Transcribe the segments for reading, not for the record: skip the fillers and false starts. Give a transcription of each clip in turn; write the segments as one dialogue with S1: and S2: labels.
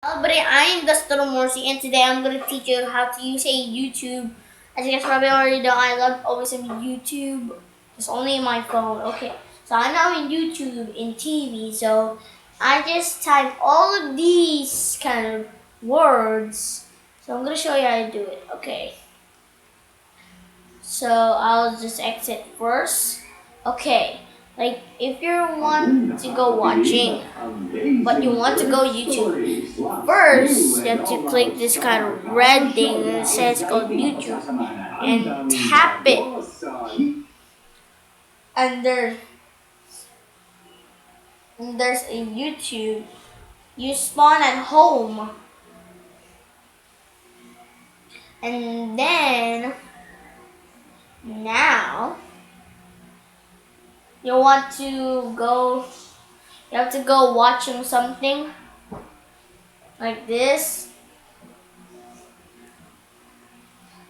S1: Everybody, I am Dustin Morsi, and today I'm going to teach you how to use a YouTube. As you guys probably already know, I love always in YouTube. It's only in my phone. Okay, so I'm now in YouTube, in TV, so I just type all of these kind of words. So I'm going to show you how to do it. Okay, so I'll just exit first. Okay, like if you want to go watching, but you want to go YouTube, first you have to click this kind of red thing that says called YouTube and tap it. And there's a YouTube. You spawn at home. And then now you want to go, you have to go watching something like this.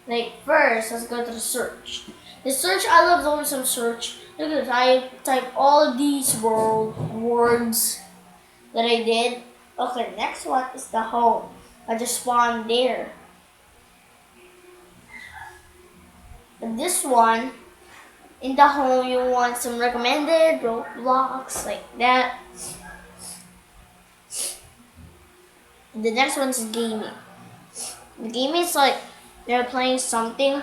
S1: Like first, let's go to the search. The search, I love doing some search. Look at this, I type all of these words that I did. Okay, next one is the home. I just spawned there. And this one, in the home, you want some recommended Roblox like that. And the next one is gaming. The gaming is like they're playing something.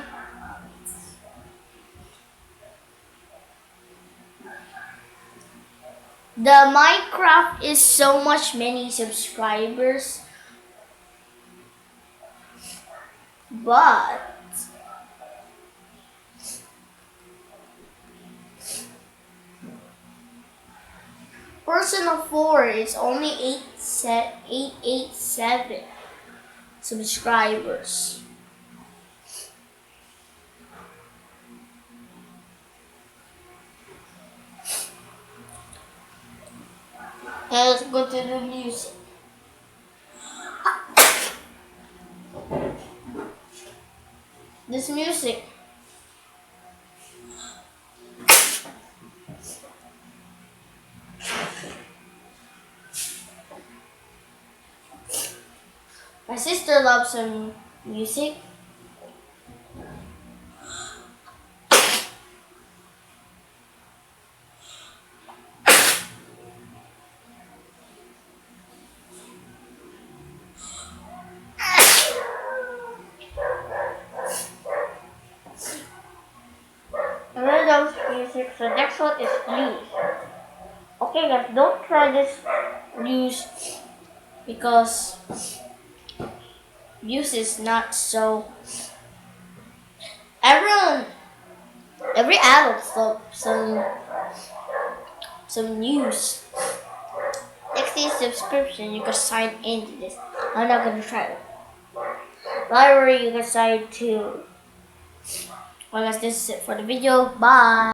S1: The Minecraft is so much many subscribers, but Persona 4 is only 887 subscribers. Now let's go to the music. This music. My sister loves some music. I really love music, so next one is news. Okay guys, don't try this news because news is not so. Every adult loves some news. Next is subscription. You can sign into this. I'm not gonna try it. Library, you can sign to. Well guys, this is it for the video. Bye.